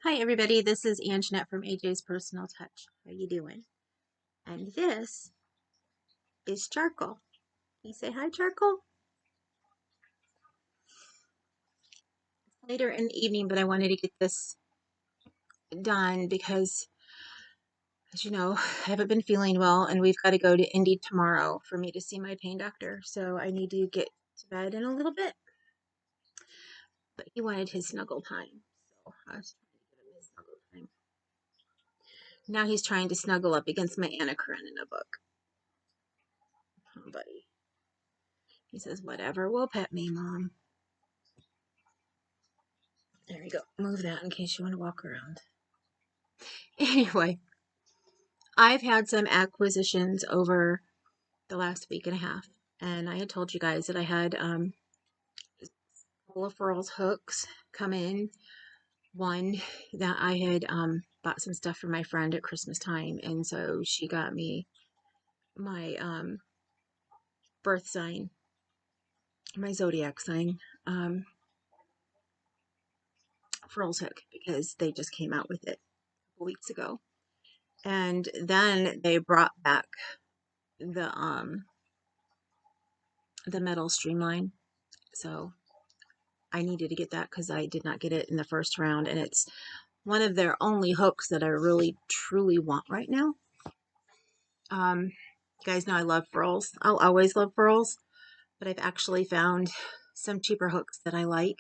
Hi everybody, this is Anjanette from AJ's Personal Touch. How you doing? And this is Charcoal. Can you say hi, Charcoal? Later in the evening, but I wanted to get this done because, as you know, I haven't been feeling well and we've got to go to Indy tomorrow for me to see my pain doctor. So I need to get to bed in a little bit. But he wanted his snuggle time. So I was trying to get him his snuggle time. Now he's trying to snuggle up against my Anna Karenina book. Oh, buddy. He says, whatever will pet me, Mom. There you go. Move that in case you want to walk around. Anyway, I've had some acquisitions over the last week and a half, and I had told you guys that I had a couple of Furls hooks come in. One that I had bought some stuff for my friend at Christmas time, and so she got me my birth sign, my zodiac sign, Furls hook because they just came out with it a couple weeks ago. And then they brought back the metal Streamline. So I needed to get that because I did not get it in the first round, and it's one of their only hooks that I really truly want right now. You guys know I love Furls. I'll always love Furls, but I've actually found some cheaper hooks that I like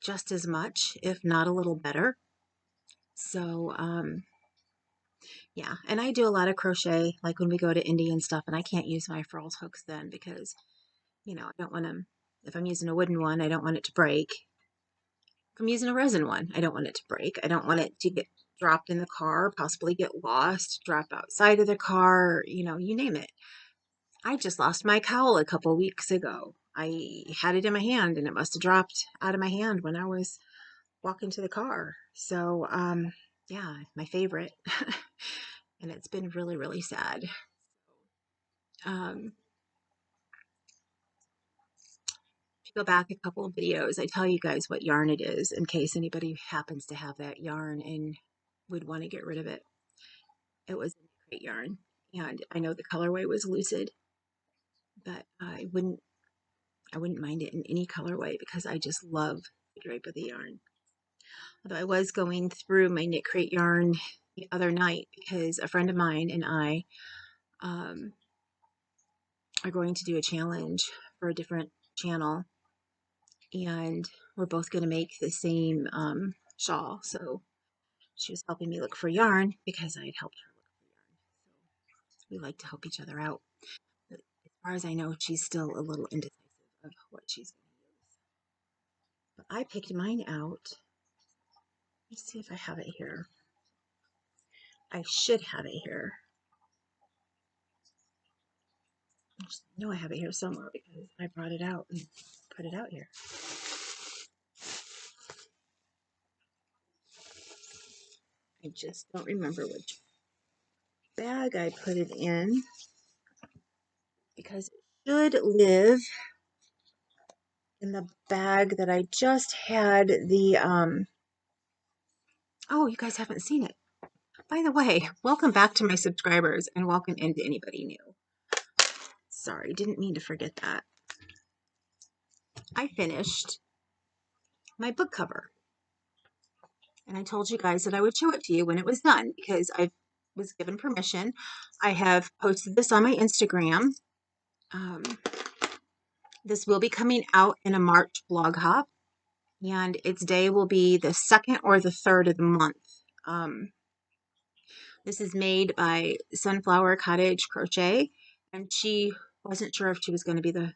just as much, if not a little better. So yeah, and I do a lot of crochet, like when we go to Indy and stuff, and I can't use my Furls hooks then because, you know, I don't want them, if I'm using a wooden one, I don't want it to break. If I'm using a resin one, I don't want it to break. I don't want it to get dropped in the car, possibly get lost, drop outside of the car, you know, you name it. I just lost my cowl a couple weeks ago. I had it in my hand and it must have dropped out of my hand when I was walking to the car. So, yeah, my favorite. And it's been really, really sad. Um, if you go back a couple of videos, I tell you guys what yarn it is in case anybody happens to have that yarn and would want to get rid of it. It was a great yarn, and I know the colorway was Lucid, but I wouldn't mind it in any colorway because I just love the drape of the yarn. Although I was going through my Knit Crate yarn the other night because a friend of mine and I are going to do a challenge for a different channel, and we're both going to make the same shawl. So she was helping me look for yarn because I had helped her look for yarn. So we like to help each other out. But as far as I know, she's still a little indecisive of what she's going to use. But I picked mine out. Let's see if I have it here. I should have it here. I know I have it here somewhere because I brought it out and put it out here. I just don't remember which bag I put it in because it should live in the bag that I just had the, oh, you guys haven't seen it. By the way, welcome back to my subscribers and welcome into anybody new. Sorry, didn't mean to forget that. I finished my book cover. And I told you guys that I would show it to you when it was done because I was given permission. I have posted this on my Instagram. This will be coming out in a March blog hop, and its day will be the 2nd or the 3rd of the month. This is made by Sunflower Cottage Crochet, and she wasn't sure if she was going to be the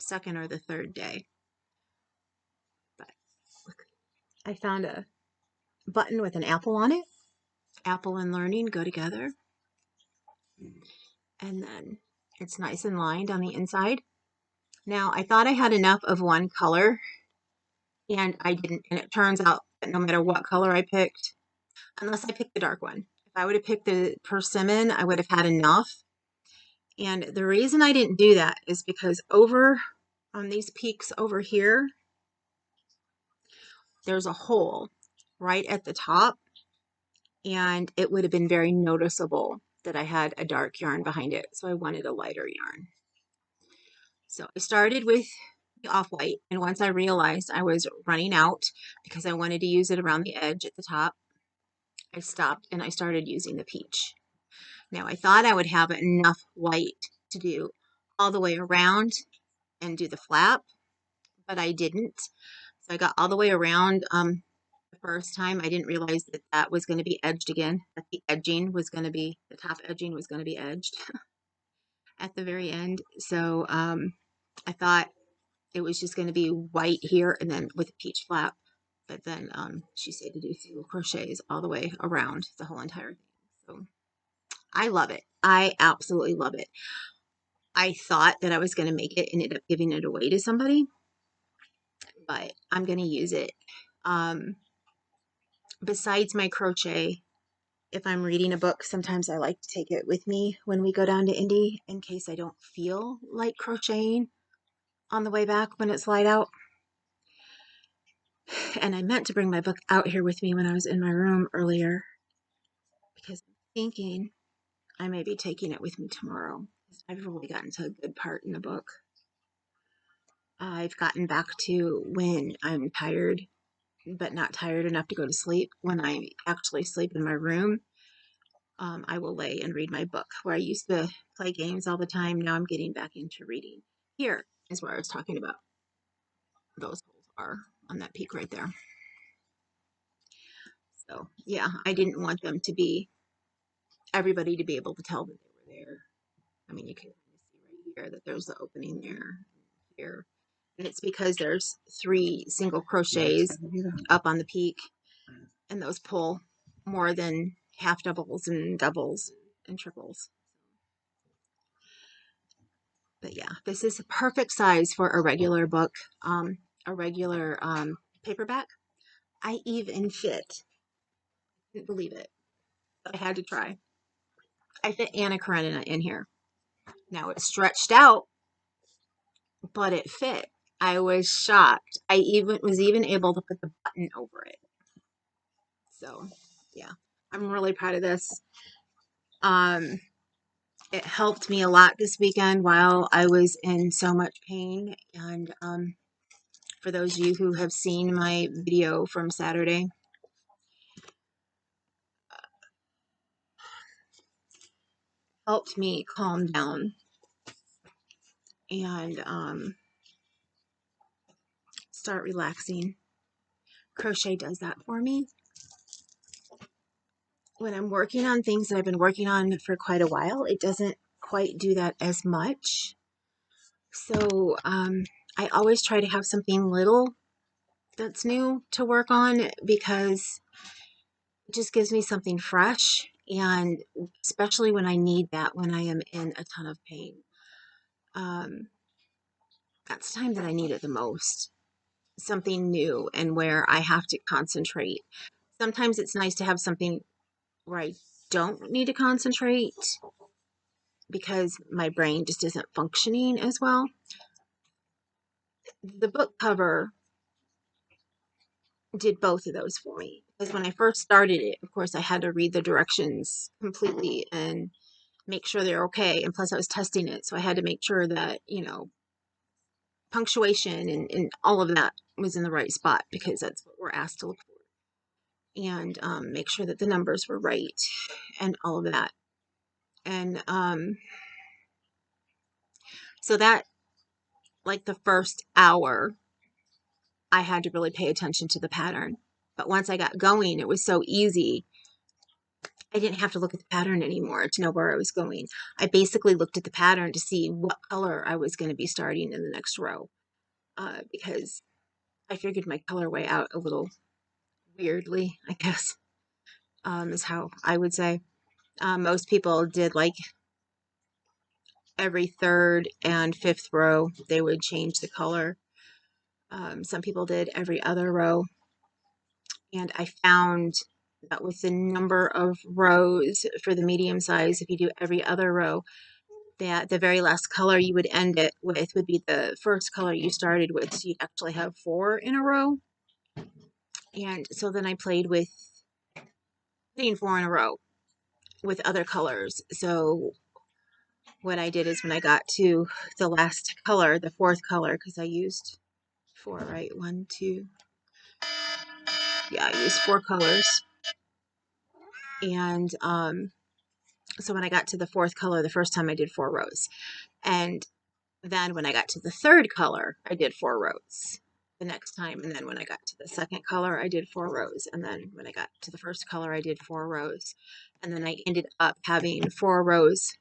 2nd or the 3rd day. But look, I found a button with an apple on it. Apple and learning go together. And then it's nice and lined on the inside. Now, I thought I had enough of one color, and I didn't. And it turns out that no matter what color I picked, unless I picked the dark one, if I would have picked the persimmon, I would have had enough. And the reason I didn't do that is because over on these peaks over here, there's a hole. right at the top, and it would have been very noticeable that I had a dark yarn behind it. So I wanted a lighter yarn. So I started with the off-white, and once I realized I was running out because I wanted to use it around the edge at the top, I stopped and I started using the peach. Now I thought I would have enough white to do all the way around and do the flap, but I didn't. So I got all the way around the first time. I didn't realize that that was going to be edged again, that the edging was going to be, the top edging was going to be edged at the very end. So I thought it was just going to be white here and then with a peach flap. But then she said to do single crochets all the way around the whole entire thing. So I love it. I absolutely love it. I thought that I was going to make it and end up giving it away to somebody, but I'm going to use it. Besides my crochet, if I'm reading a book, sometimes I like to take it with me when we go down to Indy in case I don't feel like crocheting on the way back when it's light out. And I meant to bring my book out here with me when I was in my room earlier because I'm thinking I may be taking it with me tomorrow. I've really gotten to a good part in the book. I've gotten back to when I'm tired, but not tired enough to go to sleep. When I actually sleep in my room, I will lay and read my book. Where I used to play games all the time, now I'm getting back into reading. Here is where I was talking about. Those holes are on that peak right there. So yeah, I didn't want them to be, everybody to be able to tell that they were there. I mean, you can see right here that there's the opening there, here. And it's because there's 3 single crochets up on the peak, and those pull more than half doubles and doubles and triples. But yeah, this is a perfect size for a regular book, a regular paperback. I even fit, couldn't believe it, but I had to try. I fit Anna Karenina in here. Now it's stretched out, but it fit. I was shocked. I was even able to put the button over it. So yeah, I'm really proud of this. It helped me a lot this weekend while I was in so much pain. And for those of you who have seen my video from Saturday, helped me calm down and start relaxing. Crochet does that for me. When I'm working on things that I've been working on for quite a while, it doesn't quite do that as much. So I always try to have something little that's new to work on because it just gives me something fresh, and especially when I need that, when I am in a ton of pain. That's the time that I need it the most. Something new and where I have to concentrate. Sometimes it's nice to have something where I don't need to concentrate because my brain just isn't functioning as well. The book cover did both of those for me because when I first started it, of course, I had to read the directions completely and make sure they're okay. And plus I was testing it. So I had to make sure that, you know, punctuation and all of that was in the right spot because that's what we're asked to look for. And make sure that the numbers were right and all of that. And so that, like the first hour, I had to really pay attention to the pattern. But once I got going, it was so easy. I didn't have to look at the pattern anymore to know where I was going. I basically looked at the pattern to see what color I was going to be starting in the next row because I figured my colorway out a little weirdly, I guess, is how I would say. Most people did like every 3rd and 5th row, they would change the color. Some people did every other row. And I found that with the number of rows for the medium size, if you do every other row, that the very last color you would end it with would be the first color you started with. So you'd actually have 4 in a row. And so then I played with putting 4 in a row with other colors. So what I did is when I got to the last color, the 4th color, because I used 4, right? 1, 2. Yeah, I used 4 colors. And so when I got to the 4th color, the first time I did 4 rows. And then when I got to the 3rd color, I did 4 rows the next time. And then when I got to the 2nd color, I did 4 rows. And then when I got to the 1st color, I did 4 rows. And then I ended up having 4 rows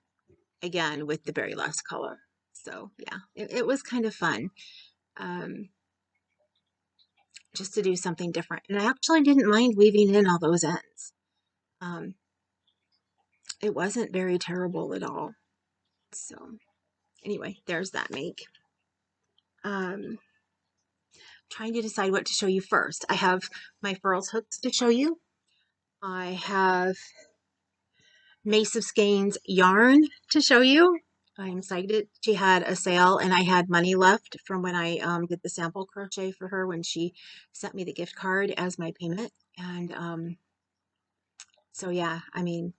again with the very last color. So yeah, it was kind of fun. Just to do something different. And I actually didn't mind weaving in all those ends. Um, it wasn't very terrible at all. So anyway, there's that make. Trying to decide what to show you first. I have my Furls hooks to show you. I have Mace of Skeins yarn to show you. I'm excited. She had a sale and I had money left from when I did the sample crochet for her when she sent me the gift card as my payment. And so yeah, I mean,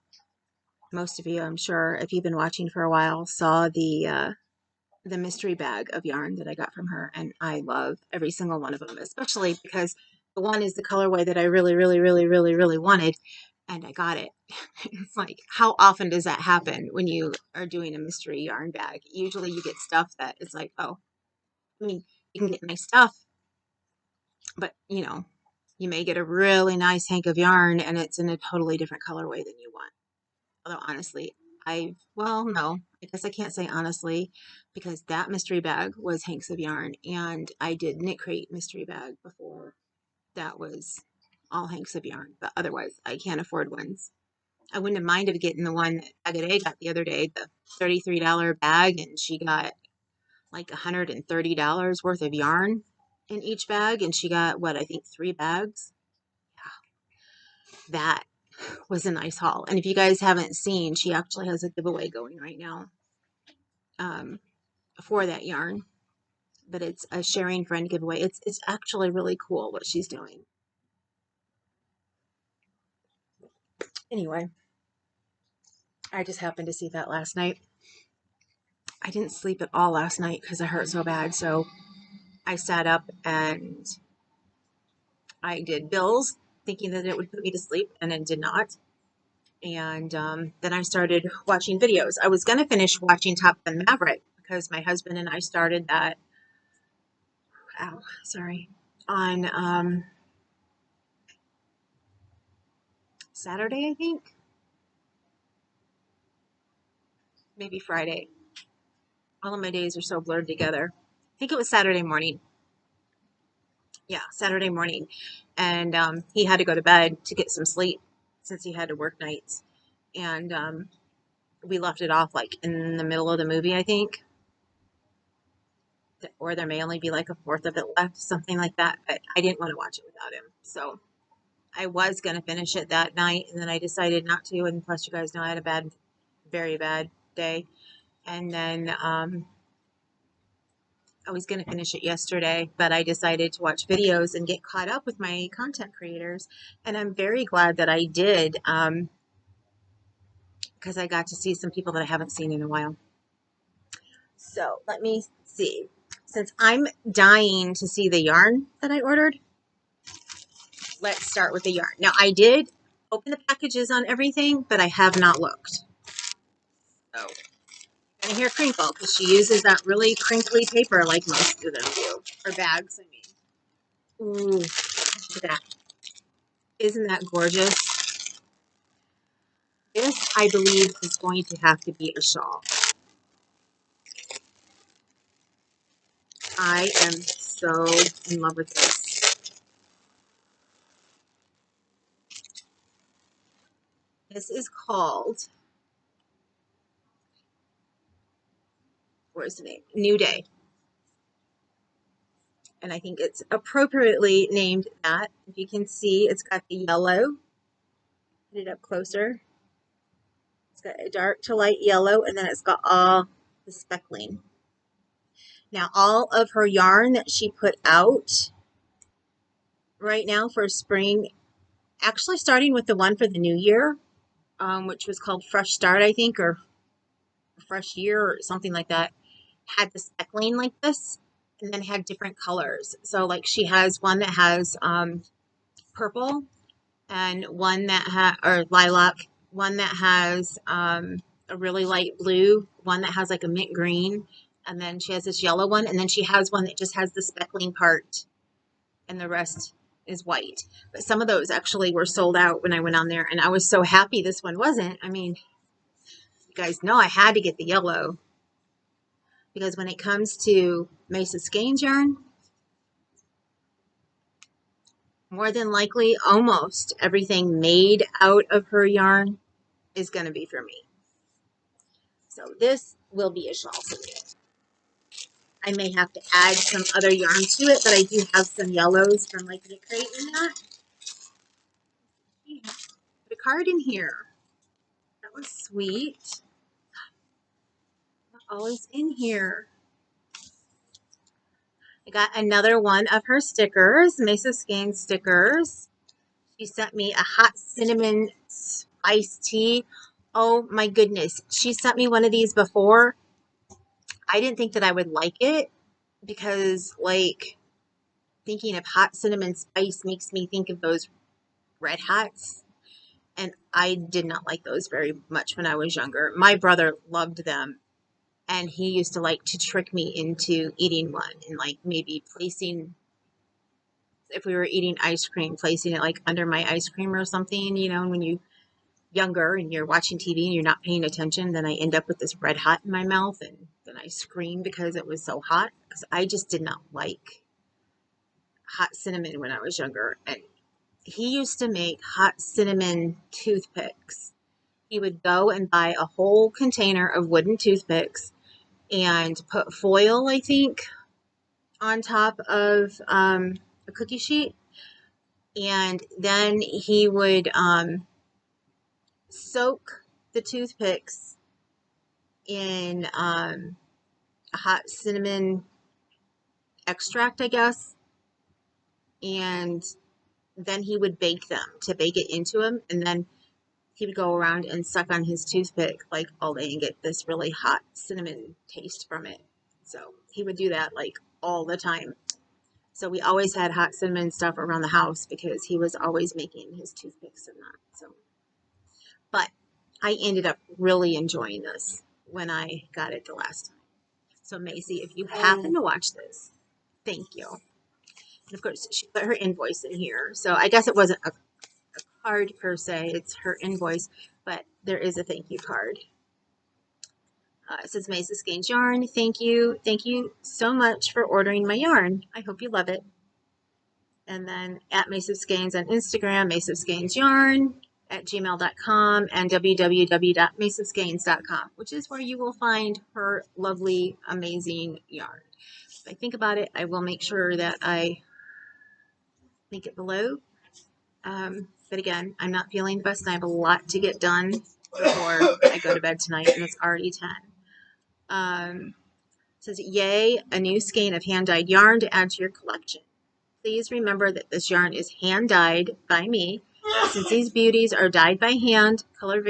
most of you, I'm sure, if you've been watching for a while, saw the mystery bag of yarn that I got from her, and I love every single one of them, especially because the one is the colorway that I really, really, really, really, really wanted, and I got it. It's like, how often does that happen when you are doing a mystery yarn bag? Usually you get stuff that is like, oh, I mean, you can get nice stuff, but you know, you may get a really nice hank of yarn and it's in a totally different colorway than you want. Although honestly, well, no, I guess I can't say honestly because that mystery bag was hanks of yarn and I did Knit Crate mystery bag before that was all hanks of yarn, but otherwise I can't afford ones. I wouldn't have minded getting the one that Agaday got the other day, the $33 bag, and she got like $130 worth of yarn in each bag, and she got what, I think 3 bags. Yeah, that was a nice haul. And if you guys haven't seen, she actually has a giveaway going right now um, for that yarn. But it's a sharing friend giveaway. It's actually really cool what she's doing. Anyway, I just happened to see that last night. I didn't sleep at all last night because I hurt so bad. So I sat up and I did bills, thinking that it would put me to sleep, and it did not. And then I started watching videos. I was going to finish watching Top Gun Maverick because my husband and I started that. Ow, sorry. On Saturday, I think. Maybe Friday. All of my days are so blurred together. I think it was Saturday morning. Yeah, Saturday morning. And he had to go to bed to get some sleep since he had to work nights. And we left it off like in the middle of the movie, I think. Or there may only be like a fourth of it left, something like that. But I didn't want to watch it without him. So I was going to finish it that night. And then I decided not to. And plus, you guys know I had a bad, very bad day. And then I was going to finish it yesterday, but I decided to watch videos and get caught up with my content creators. And I'm very glad that I did because I got to see some people that I haven't seen in a while. So let me see. Since I'm dying to see the yarn that I ordered, let's start with the yarn. Now, I did open the packages on everything, but I have not looked. So you're going to hear crinkle because she uses that really crinkly paper like most of them do. Or bags, I mean. Ooh, look at that. Isn't that gorgeous? This, I believe, is going to have to be a shawl. I am so in love with this. This is called, where's the name? New Day. And I think it's appropriately named that. If you can see, it's got the yellow. Put it up closer. It's got a dark to light yellow, and then it's got all the speckling. Now, all of her yarn that she put out right now for spring, actually starting with the one for the new year, which was called Fresh Start, I think, or Fresh Year or something like that, had the speckling like this and then had different colors. So like she has one that has purple and one that or lilac, one that has a really light blue, one that has like a mint green, and then she has this yellow one, and then she has one that just has the speckling part and the rest is white. But some of those actually were sold out when I went on there, and I was so happy this one wasn't. I mean, you guys know I had to get the yellow because when it comes to Mace's Skeins yarn, more than likely, almost everything made out of her yarn is going to be for me. So this will be a shawl someday. I may have to add some other yarn to it, but I do have some yellows from like Knit Crate in that. Put a card in here. That was sweet. Always in here. I got another one of her stickers, Mace's Skeins stickers. She sent me a hot cinnamon iced tea. Oh my goodness. She sent me one of these before. I didn't think that I would like it because like thinking of hot cinnamon spice makes me think of those red hots. And I did not like those very much when I was younger. My brother loved them. And he used to like to trick me into eating one and like maybe placing, if we were eating ice cream, placing it like under my ice cream or something, you know, when you younger and you're watching TV and you're not paying attention, then I end up with this red hot in my mouth and then I scream because it was so hot because I just did not like hot cinnamon when I was younger. And he used to make hot cinnamon toothpicks. He would go and buy a whole container of wooden toothpicks and put foil, I think, on top of a cookie sheet. And then he would soak the toothpicks in a hot cinnamon extract, I guess. And then he would bake them to bake it into them. And then he would go around and suck on his toothpick like all day and get this really hot cinnamon taste from it. So he would do that like all the time. So we always had hot cinnamon stuff around the house because he was always making his toothpicks and that. So, but I ended up really enjoying this when I got it the last time. So Macy, if you happen to watch this, thank you. And of course, she put her invoice in here. So I guess it wasn't a card per se, it's her invoice, but there is a thank you card. It says Mace's Skeins yarn. Thank you. Thank you so much for ordering my yarn. I hope you love it. And then at Mace's Skeins on Instagram, Mace's Skeins yarn at gmail.com and www.maceskeins.com, which is where you will find her lovely, amazing yarn. If I think about it, I will make sure that I link it below. But again, I'm not feeling the best and I have a lot to get done before I go to bed tonight, and it's already 10. It says, yay, a new skein of hand-dyed yarn to add to your collection. Please remember that this yarn is hand-dyed by me. Since these beauties are dyed by hand, color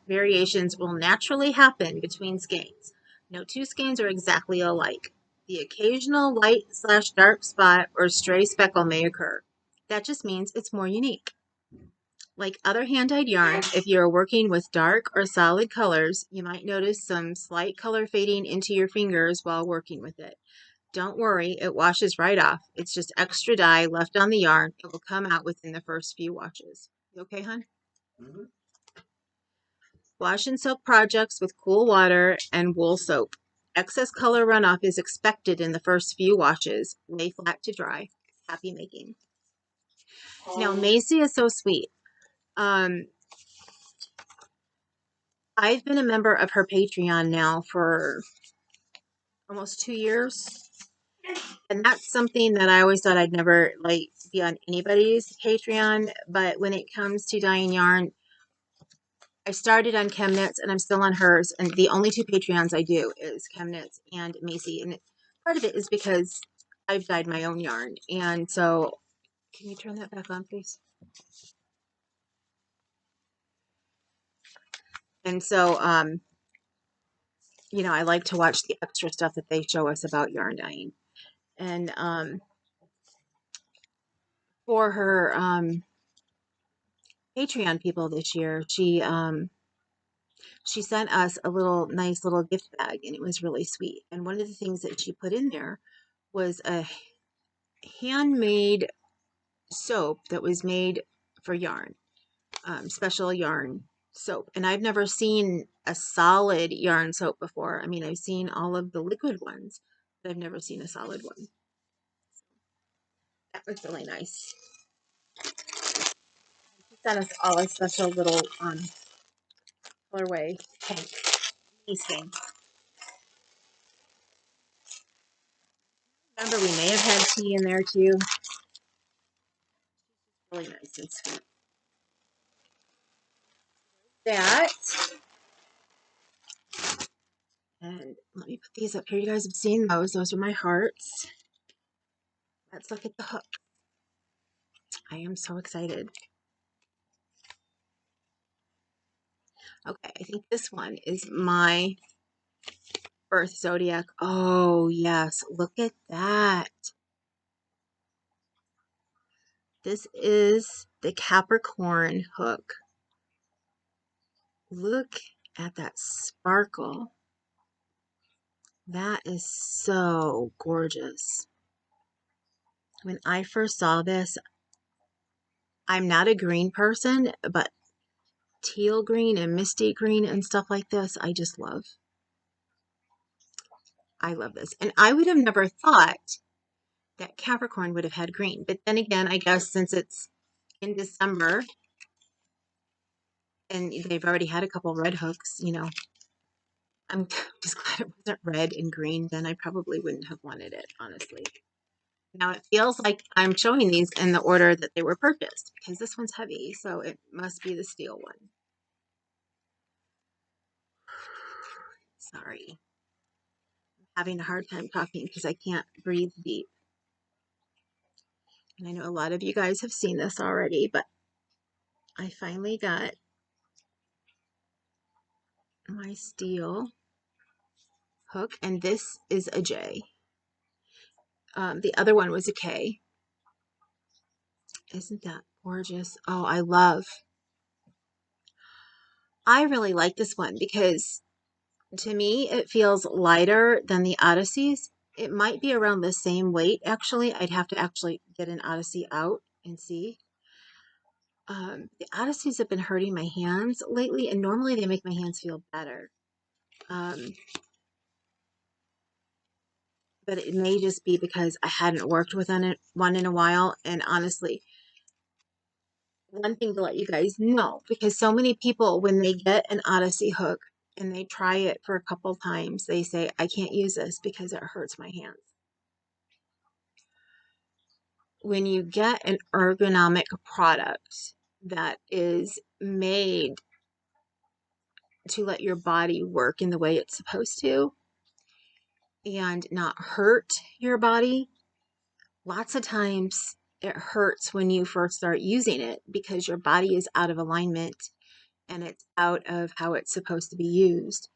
variations will naturally happen between skeins. No two skeins are exactly alike. The occasional light/dark spot or stray speckle may occur. That just means it's more unique. Like other hand-dyed yarn, if you are working with dark or solid colors, you might notice some slight color fading into your fingers while working with it. Don't worry, it washes right off. It's just extra dye left on the yarn. It will come out within the first few washes. You okay, hon? Mm-hmm. Wash and soak projects with cool water and wool soap. Excess color runoff is expected in the first few washes. Lay flat to dry. Happy making. Now, Macy is so sweet. I've been a member of her Patreon now for almost 2 years. And that's something that I always thought I'd never like be on anybody's Patreon. But when it comes to dyeing yarn, I started on Chemknits and I'm still on hers. And the only two Patreons I do is Chemknits and Macy. And part of it is because I've dyed my own yarn. And so Can you turn that back on, please? And so, I like to watch the extra stuff that they show us about yarn dyeing. And for her Patreon people this year, she sent us a nice little gift bag, and it was really sweet. And one of the things that she put in there was a handmade soap that was made for yarn, special yarn soap. And I've never seen a solid yarn soap before. I mean, I've seen all of the liquid ones, but I've never seen a solid one. That was really nice. She sent us all a special little colorway pink Mace thing. Remember, we may have had tea in there too. Really nice and sweet. That. And let me put these up here. You guys have seen those. Those are my hearts. Let's look at the hook. I am so excited. Okay, I think this one is my Earth Zodiac. Oh, yes. Look at that. This is the Capricorn hook. Look at that sparkle. That is so gorgeous. When I first saw this, I'm not a green person, but teal green and misty green and stuff like this, I just love. I love this. And I would have never thought that Capricorn would have had green. But then again, I guess since it's in December and they've already had a couple red hooks, I'm just glad it wasn't red and green. Then I probably wouldn't have wanted it, honestly. Now it feels like I'm showing these in the order that they were purchased because this one's heavy, so it must be the steel one. Sorry. I'm having a hard time talking because I can't breathe deep. And I know a lot of you guys have seen this already, but I finally got my steel hook, and this is a J. The other one was a K. Isn't that gorgeous? Oh, I really like this one because to me it feels lighter than the Odysseys. It might be around the same weight, actually. I'd have to actually get an Odyssey out and see. The Odysseys have been hurting my hands lately, and normally they make my hands feel better. But it may just be because I hadn't worked with one in a while. And honestly, one thing to let you guys know, because so many people, when they get an Odyssey hook and they try it for a couple times, they say, I can't use this because it hurts my hands. When you get an ergonomic product that is made to let your body work in the way it's supposed to and not hurt your body, lots of times it hurts when you first start using it because your body is out of alignment and it's out of how it's supposed to be used.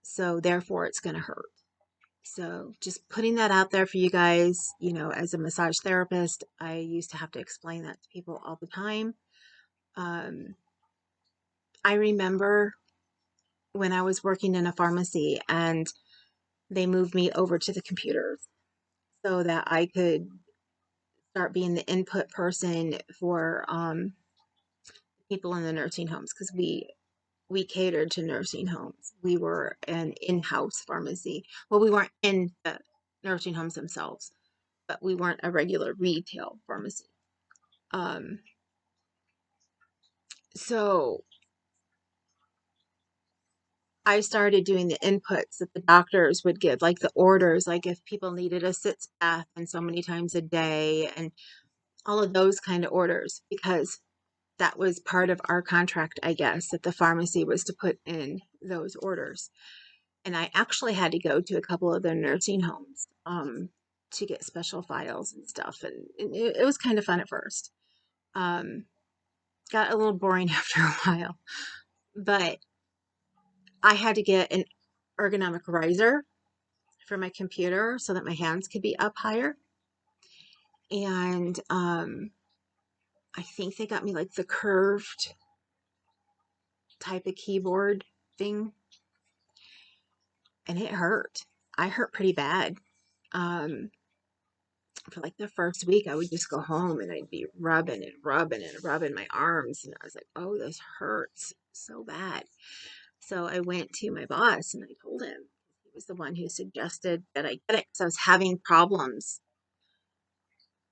So therefore it's going to hurt. So just putting that out there for you guys, as a massage therapist, I used to have to explain that to people all the time. I remember when I was working in a pharmacy and they moved me over to the computers so that I could start being the input person for people in the nursing homes because we catered to nursing homes. We were an in-house pharmacy. Well, we weren't in the nursing homes themselves, but we weren't a regular retail pharmacy. So I started doing the inputs that the doctors would give, like the orders, like if people needed a sitz bath and so many times a day and all of those kind of orders, because that was part of our contract, I guess, that the pharmacy was to put in those orders. And I actually had to go to a couple of their nursing homes. to get special files and stuff. And it was kind of fun at first. Got a little boring after a while, but I had to get an ergonomic riser for my computer so that my hands could be up higher. And I think they got me like the curved type of keyboard thing, and it hurt. I hurt pretty bad. For like the first week, I would just go home and I'd be rubbing and rubbing and rubbing my arms, and I was like, oh, this hurts so bad. So I went to my boss and I told him. He was the one who suggested that I get it because I was having problems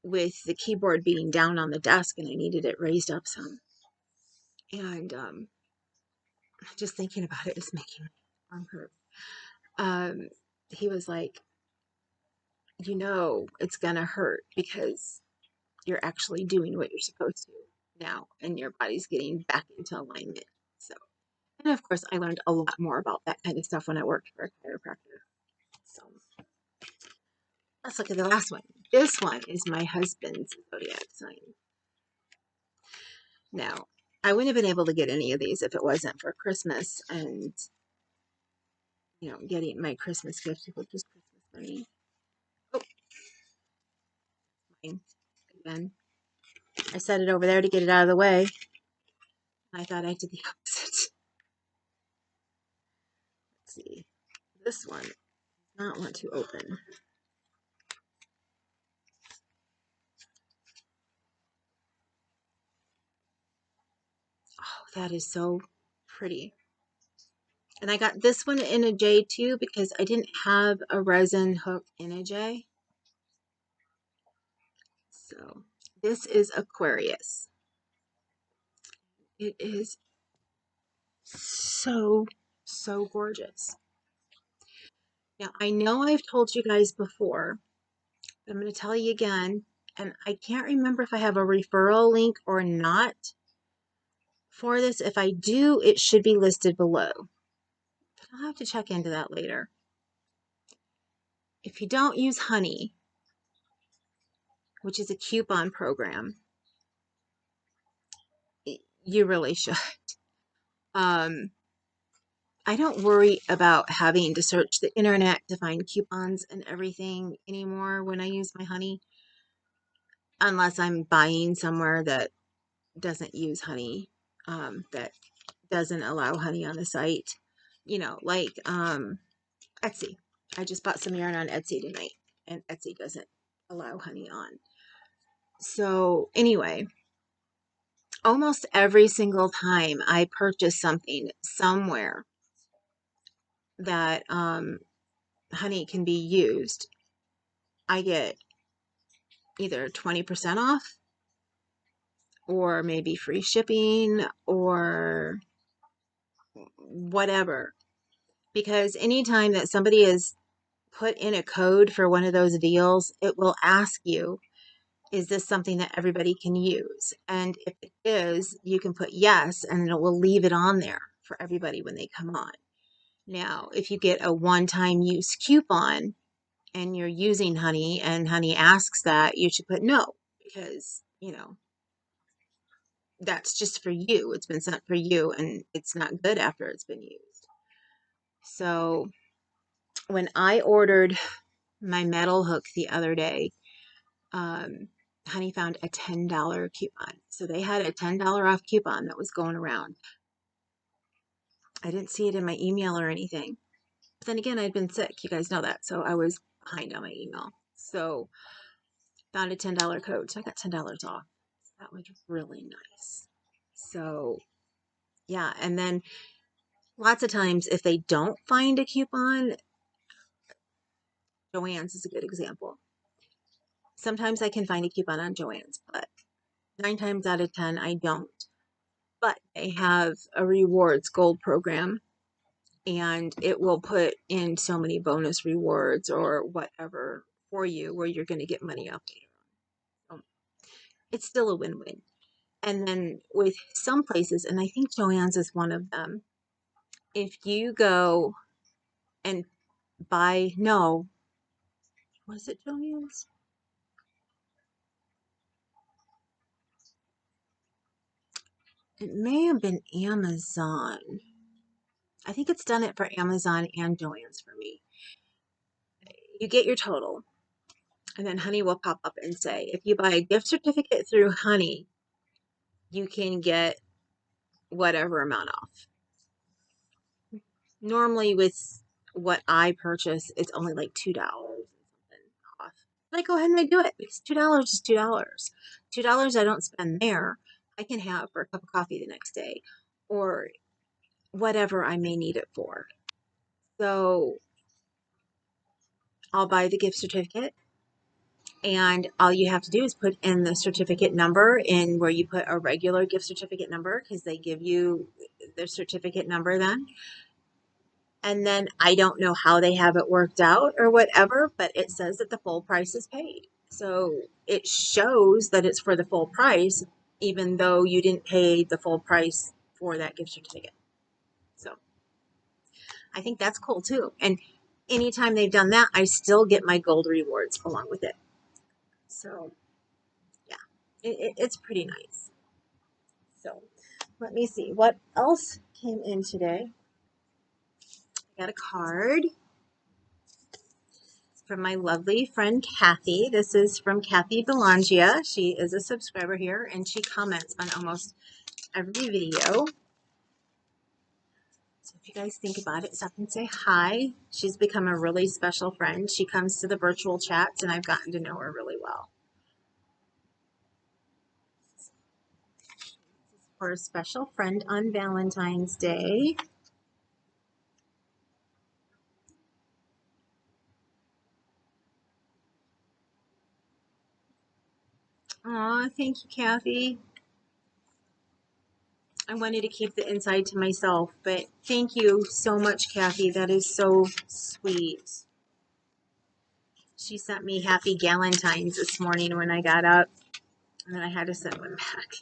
with the keyboard being down on the desk and I needed it raised up some. And just thinking about it is making my arm hurt. He was like, it's gonna hurt because you're actually doing what you're supposed to now and your body's getting back into alignment. So, and of course, I learned a lot more about that kind of stuff when I worked for a chiropractor. So, let's look at the last one. This one is my husband's zodiac sign. Now, I wouldn't have been able to get any of these if it wasn't for Christmas and, getting my Christmas gift, which is Christmas money. Oh, mine again. I set it over there to get it out of the way. I thought I did the opposite. Let's see. This one does not want to open. Oh, that is so pretty. And I got this one in a J too because I didn't have a resin hook in a J. So this is Aquarius. It is so, so gorgeous. Now, I know I've told you guys before, but I'm going to tell you again, and I can't remember if I have a referral link or not for this. If I do, it should be listed below. But I'll have to check into that later. If you don't use honey, which is a coupon program, you really should. I don't worry about having to search the internet to find coupons and everything anymore when I use my honey, unless I'm buying somewhere that doesn't use honey, that doesn't allow honey on the site, like Etsy. I just bought some yarn on Etsy tonight, and Etsy doesn't allow honey on. So anyway, almost every single time I purchase something somewhere that honey can be used, I get either 20% off or maybe free shipping or whatever. Because anytime that somebody is put in a code for one of those deals, it will ask you, is this something that everybody can use? And if it is, you can put yes, and it will leave it on there for everybody when they come on. Now, if you get a one-time use coupon and you're using honey and honey asks that, you should put no, because, that's just for you. It's been sent for you and it's not good after it's been used. So when I ordered my metal hook the other day, honey found a $10 coupon. So they had a $10 off coupon that was going around. I didn't see it in my email or anything. But then again, I'd been sick. You guys know that. So I was behind on my email. So found a $10 code. So I got $10 off. That was really nice. So yeah. And then lots of times if they don't find a coupon, Joann's is a good example. Sometimes I can find a coupon on Joann's, but 9 times out of 10, I don't. But they have a rewards gold program, and it will put in so many bonus rewards or whatever for you where you're going to get money off later on. So it's still a win-win. And then with some places, and I think Joann's is one of them, if you go and buy, no, Was it Joann's? It may have been Amazon. I think it's done it for Amazon and Joann's for me. You get your total, and then Honey will pop up and say, if you buy a gift certificate through Honey, you can get whatever amount off. Normally, with what I purchase, it's only like $2 off. But I go ahead and I do it because $2 is $2. $2 I don't spend there, I can have for a cup of coffee the next day or whatever I may need it for. So I'll buy the gift certificate, and all you have to do is put in the certificate number in where you put a regular gift certificate number, because they give you the certificate number then. And then I don't know how they have it worked out or whatever, but it says that the full price is paid. So it shows that it's for the full price, even though you didn't pay the full price for that gift certificate. So I think that's cool too. And anytime they've done that, I still get my gold rewards along with it. So yeah, it's pretty nice. So let me see what else came in today. I got a card from my lovely friend Kathy. This is from Kathy Belangia. She is a subscriber here, and she comments on almost every video. So if you guys think about it, stop and say hi. She's become a really special friend. She comes to the virtual chats, and I've gotten to know her really well. For a special friend on Valentine's Day. Aw, thank you, Kathy. I wanted to keep the inside to myself, but thank you so much, Kathy. That is so sweet. She sent me happy Galentine's this morning when I got up, and then I had to send one back.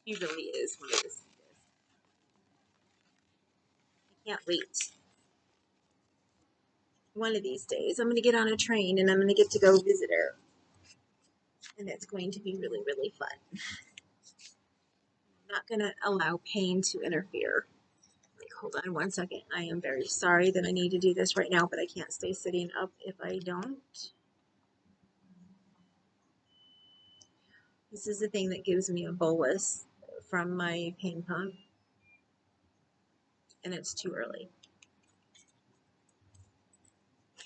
She really is one of the sweetest. I can't wait. One of these days, I'm going to get on a train, and I'm going to get to go visit her. And it's going to be really, really fun. I'm not going to allow pain to interfere. Like, hold on one second. I am very sorry that I need to do this right now, but I can't stay sitting up if I don't. This is the thing that gives me a bolus from my pain pump, and it's too early.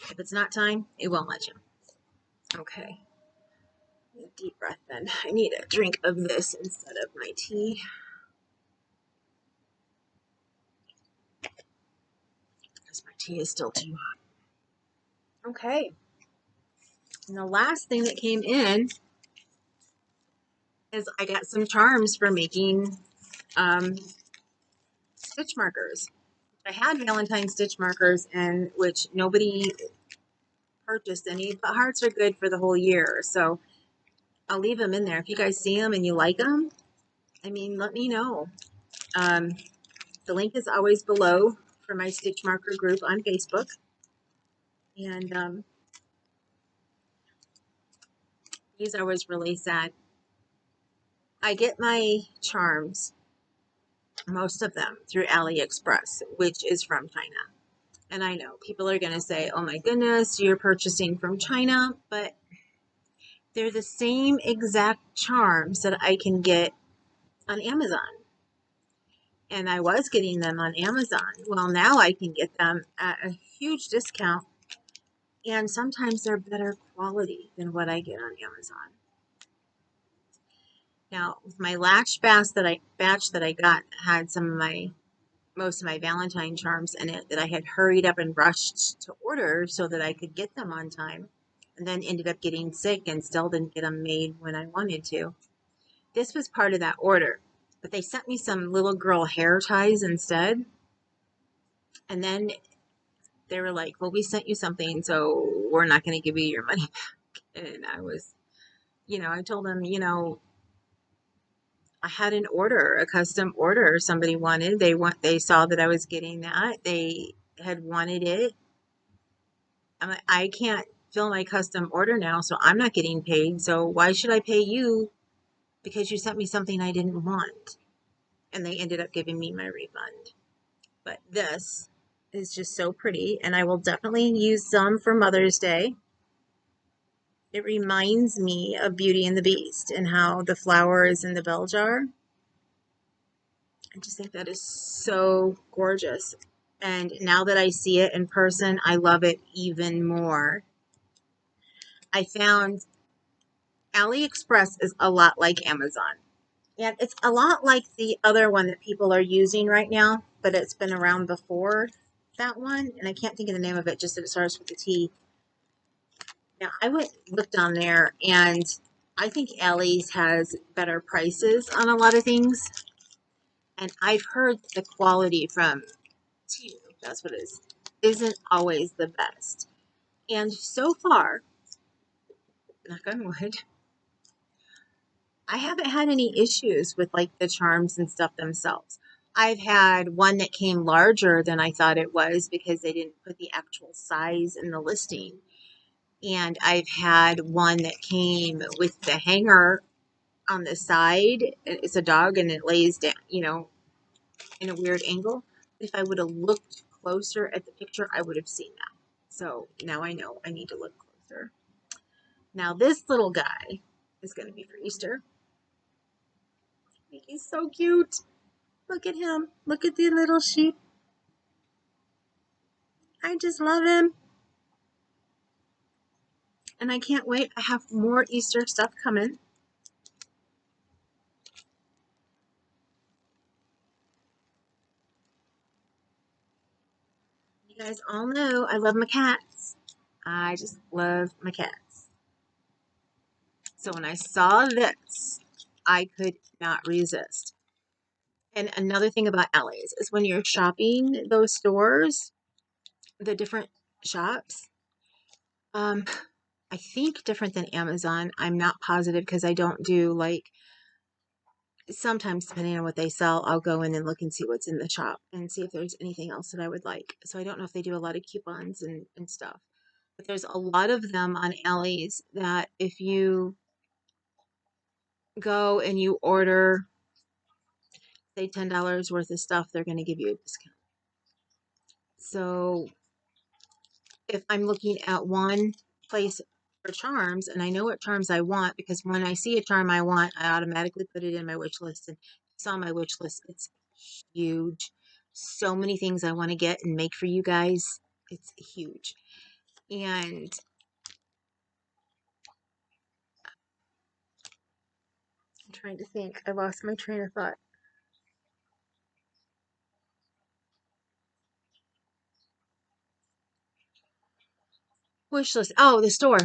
If it's not time, it won't let you. Okay. Deep breath then. I need a drink of this instead of my tea. Because my tea is still too hot. Okay. And the last thing that came in is I got some charms for making stitch markers. I had Valentine stitch markers, and which nobody purchased any, but hearts are good for the whole year. So I'll leave them in there. If you guys see them and you like them, I mean, let me know. The link is always below for my stitch marker group on Facebook. And these are always really sad. I get my charms, most of them, through AliExpress, which is from China. And I know people are going to say, oh my goodness, you're purchasing from China, but they're the same exact charms that I can get on Amazon. And I was getting them on Amazon. Well, now I can get them at a huge discount. And sometimes they're better quality than what I get on Amazon. Now, with my latch batch that I got had most of my Valentine charms in it that I had hurried up and rushed to order so that I could get them on time, and then ended up getting sick and still didn't get them made when I wanted to. This was part of that order, but they sent me some little girl hair ties instead. And then they were like, well, we sent you something, so we're not going to give you your money back. And I was, I told them, I had an order, a custom order somebody wanted. They saw that I was getting that. They had wanted it. I'm like, I can't fill my custom order now, so I'm not getting paid. So why should I pay you because you sent me something I didn't want? And they ended up giving me my refund. But this is just so pretty, and I will definitely use some for Mother's Day. It reminds me of Beauty and the Beast and how the flower is in the bell jar. I just think that is so gorgeous. And now that I see it in person, I love it even more. I found AliExpress is a lot like Amazon. And it's a lot like the other one that people are using right now, but it's been around before that one. And I can't think of the name of it, just that it starts with a T. Now, I went looked on there, and I think Allie's has better prices on a lot of things. And I've heard the quality from T, that's what it is, isn't always the best. And so far, knock on wood, I haven't had any issues with like the charms and stuff themselves. I've had one that came larger than I thought it was because they didn't put the actual size in the listing. And I've had one that came with the hanger on the side. It's a dog and it lays down, in a weird angle. If I would have looked closer at the picture, I would have seen that. So now I know I need to look closer. Now this little guy is going to be for Easter. He's so cute. Look at him. Look at the little sheep. I just love him. And I can't wait. I have more Easter stuff coming. You guys all know I love my cats. I just love my cats. So when I saw this, I could not resist. And another thing about Alley's is when you're shopping those stores, the different shops, um, I think different than Amazon. I'm not positive because I don't do like sometimes depending on what they sell, I'll go in and look and see what's in the shop and see if there's anything else that I would like. So I don't know if they do a lot of coupons and stuff. But there's a lot of them on Alley's that if you go and you order, say $10 worth of stuff, they're going to give you a discount. So if I'm looking at one place for charms and I know what charms I want, because when I see a charm I want, I automatically put it in my wish list. And it's on my wish list. It's huge. So many things I want to get and make for you guys. It's huge. And I'm trying to think. I lost my train of thought. Wish list. Oh, the store.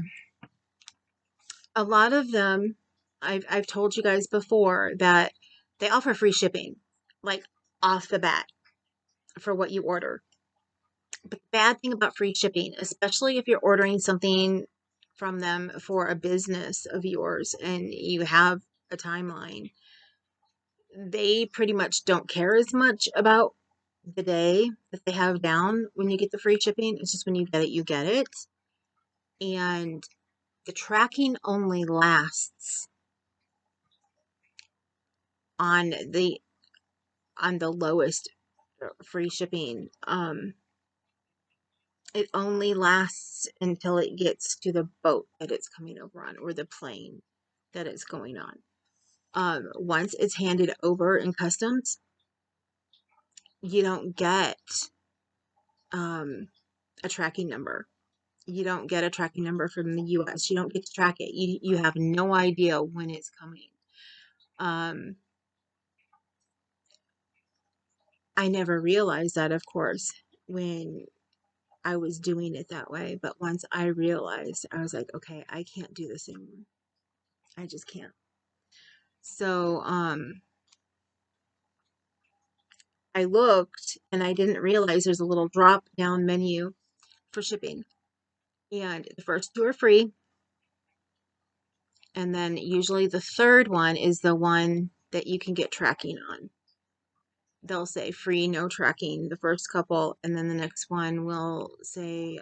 A lot of them, I've told you guys before that they offer free shipping, like off the bat for what you order. But the bad thing about free shipping, especially if you're ordering something from them for a business of yours and you have a timeline, they pretty much don't care as much about the day that they have down when you get the free shipping. It's just when you get it, you get it. And the tracking only lasts on the lowest free shipping. It only lasts until it gets to the boat that it's coming over on or the plane that it's going on. Once it's handed over in customs, you don't get a tracking number. You don't get a tracking number from the US. You don't get to track it. You have no idea when it's coming. I never realized that, of course, when I was doing it that way. But once I realized, I was like, okay, I can't do this anymore. I just can't. So, I looked and I didn't realize there's a little drop down menu for shipping. And the first two are free. And then usually the third one is the one that you can get tracking on. They'll say free, no tracking, the first couple. And then the next one will say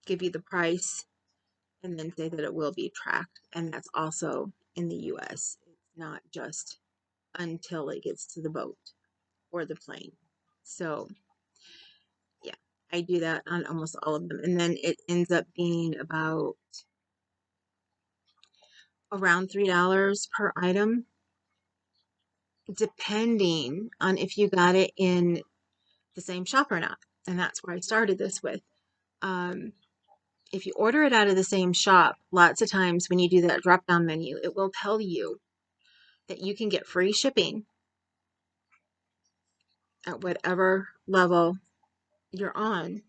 give you the price and then say that it will be tracked. And that's also in the US. It's not just until it gets to the boat or the plane. So, yeah, I do that on almost all of them. And then it ends up being about around $3 per item, depending on if you got it in the same shop or not. And that's where I started this with. Um, if you order it out of the same shop, lots of times when you do that drop down menu, it will tell you that you can get free shipping at whatever level you're on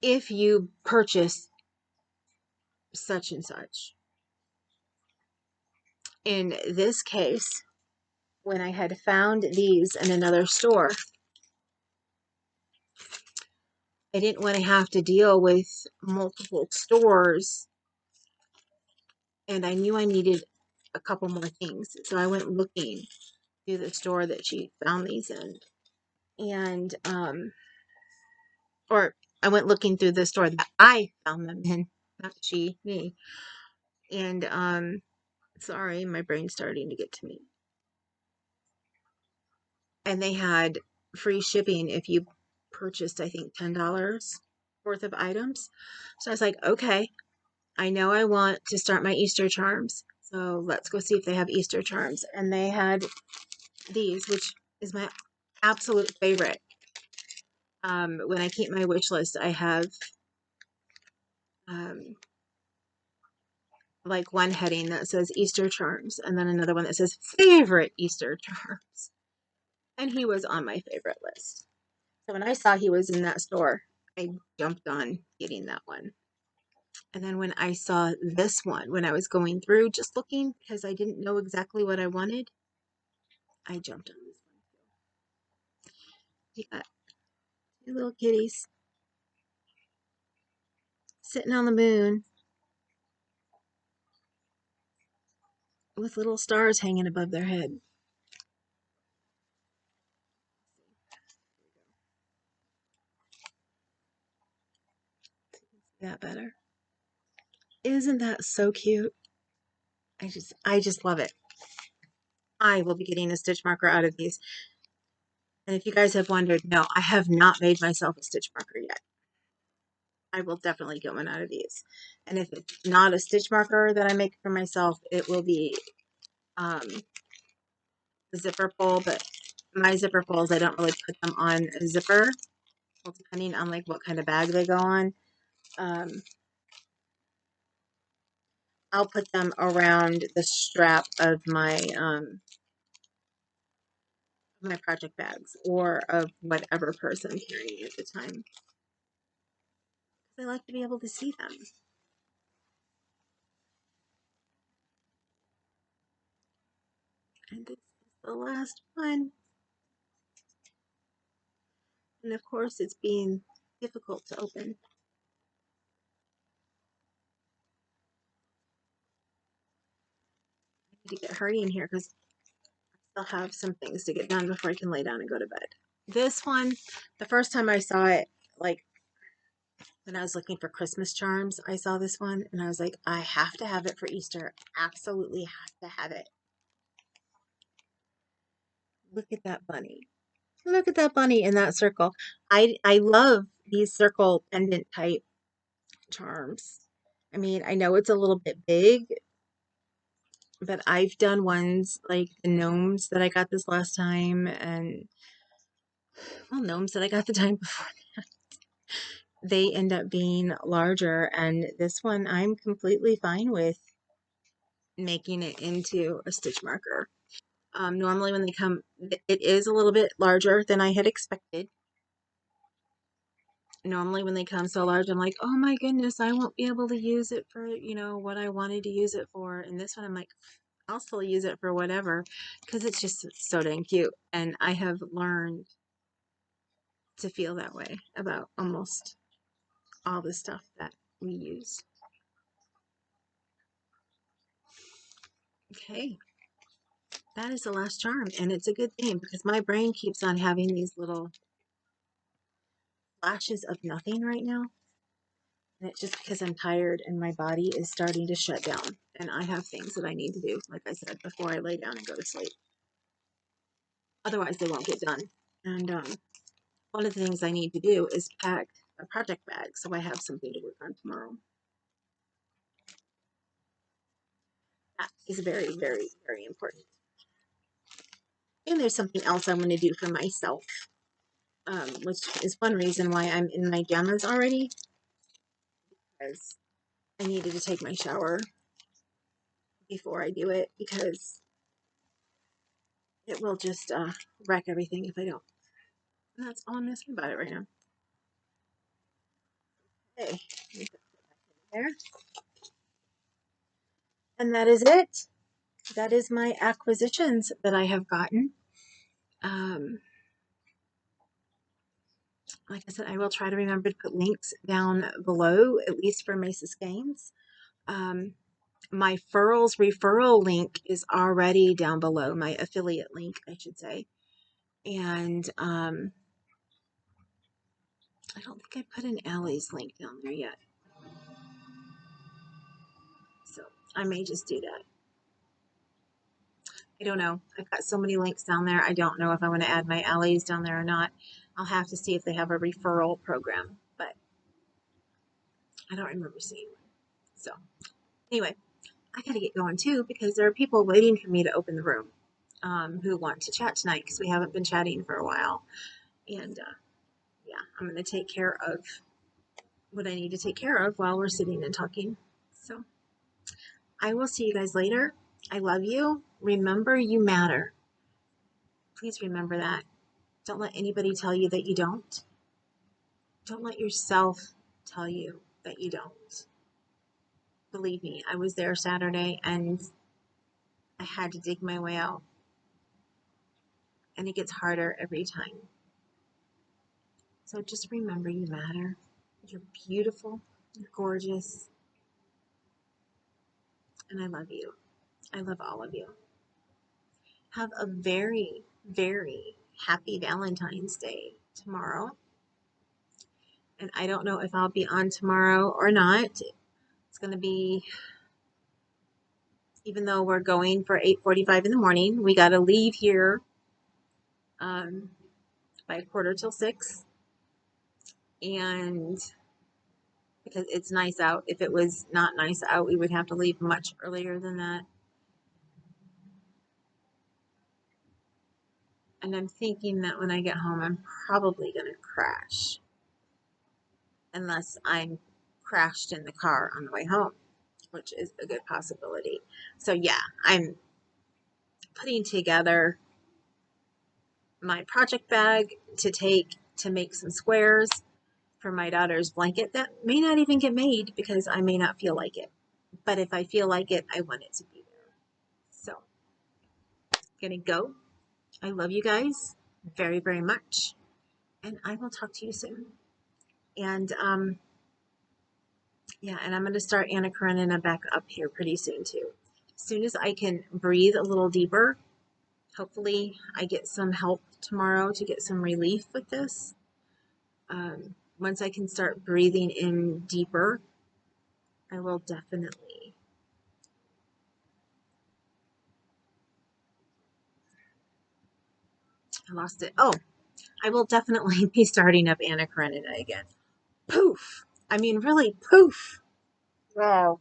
if you purchase such and such. In this case, when I had found these in another store, I didn't want to have to deal with multiple stores, and I knew I needed a couple more things. So I went looking through the store that she found these in, and or I went looking through the store that I found them in, not she, me. And sorry, my brain's starting to get to me. And they had free shipping if you purchased, I think, $10 worth of items. So I was like, okay, I know I want to start my Easter charms. So let's go see if they have Easter charms. And they had these, which is my absolute favorite. When I keep my wish list, I have um, like one heading that says Easter charms, and then another one that says favorite Easter charms. And he was on my favorite list. So when I saw he was in that store, I jumped on getting that one. And then when I saw this one, when I was going through just looking because I didn't know exactly what I wanted, I jumped on this one too. You got two little kitties sitting on the moon with little stars hanging above their head. Is that better? Isn't that so cute? I just love it. I will be getting a stitch marker out of these. And if you guys have wondered, no, I have not made myself a stitch marker yet. I will definitely get one out of these. And if it's not a stitch marker that I make for myself, it will be the zipper pull. But my zipper pulls, I don't really put them on a zipper. Well, depending on like what kind of bag they go on. I'll put them around the strap of my project bags or of whatever purse I'm carrying at the time. I like to be able to see them. And this is the last one. And of course, it's being difficult to open. I need to get hurrying here because I still have some things to get done before I can lay down and go to bed. This one, the first time I saw it, like when I was looking for Christmas charms, I saw this one and I was like, I have to have it for Easter. Absolutely have to have it. Look at that bunny. Look at that bunny in that circle. I love these circle pendant type charms. I mean, I know it's a little bit big, but I've done ones like the gnomes that I got this last time, and well, gnomes that I got the time before. They end up being larger, and this one I'm completely fine with making it into a stitch marker. Normally when they come, it is a little bit larger than I had expected. Normally when they come so large, I'm like, oh my goodness, I won't be able to use it for, what I wanted to use it for. And this one, I'm like, I'll still use it for whatever because it's just so dang cute. And I have learned to feel that way about almost all the stuff that we use. Okay, that is the last charm, and it's a good thing because my brain keeps on having these little flashes of nothing right now. And it's just because I'm tired and my body is starting to shut down. And I have things that I need to do, like I said, before I lay down and go to sleep. Otherwise, they won't get done. And one of the things I need to do is pack a project bag so I have something to work on tomorrow. That is very, very, very important. And there's something else I want to do for myself, which is one reason why I'm in my jammies already, because I needed to take my shower before I do it, because it will just wreck everything if I don't. And that's all I'm asking about it right now. Okay, there. And that is it. That is my acquisitions that I have gotten. Like I said, I will try to remember to put links down below, at least for Mace Skeins. My Furls referral link is already down below, my affiliate link, I should say. And I don't think I put an Allie's link down there yet. So I may just do that. I don't know. I've got so many links down there. I don't know if I want to add my Allie's down there or not. I'll have to see if they have a referral program, but I don't remember seeing one. So anyway, I got to get going too, because there are people waiting for me to open the room who want to chat tonight, because we haven't been chatting for a while. And yeah, I'm going to take care of what I need to take care of while we're sitting and talking. So I will see you guys later. I love you. Remember, you matter. Please remember that. Don't let anybody tell you that you don't. Don't let yourself tell you that you don't. Believe me, I was there Saturday and I had to dig my way out. And it gets harder every time. So just remember, you matter. You're beautiful. You're gorgeous. And I love you. I love all of you. Have a very, very happy Valentine's Day tomorrow. And I don't know if I'll be on tomorrow or not. It's going to be, even though we're going for 8:45 in the morning, we got to leave here by 5:45. And because it's nice out, if it was not nice out, we would have to leave much earlier than that. And I'm thinking that when I get home, I'm probably going to crash. Unless I'm crashed in the car on the way home, which is a good possibility. So yeah, I'm putting together my project bag to take to make some squares for my daughter's blanket that may not even get made because I may not feel like it. But if I feel like it, I want it to be there. So, gonna go. I love you guys very, very much. And I will talk to you soon. And yeah, and I'm going to start Anna Karenina back up here pretty soon too. As soon as I can breathe a little deeper, hopefully I get some help tomorrow to get some relief with this. Once I can start breathing in deeper, I will definitely. I lost it. Oh, I will definitely be starting up Anna Karenina again. Poof. I mean, really, poof. Wow.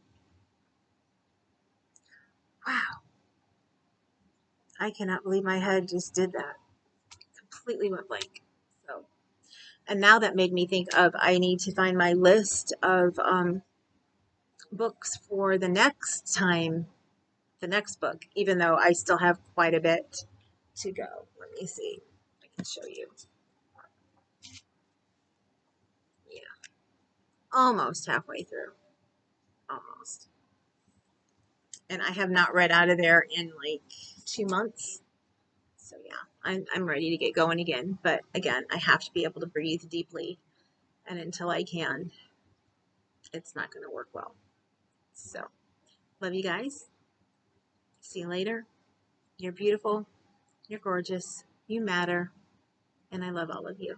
Wow. I cannot believe my head just did that. Completely went blank. So, and now that made me think of, I need to find my list of books for the next time, the next book, even though I still have quite a bit to go. Let me see. I can show you. Yeah. Almost halfway through. Almost. And I have not read out of there in like 2 months. So yeah, I'm ready to get going again. But again, I have to be able to breathe deeply. And until I can, it's not going to work well. So, love you guys. See you later. You're beautiful. You're gorgeous. You matter. And I love all of you.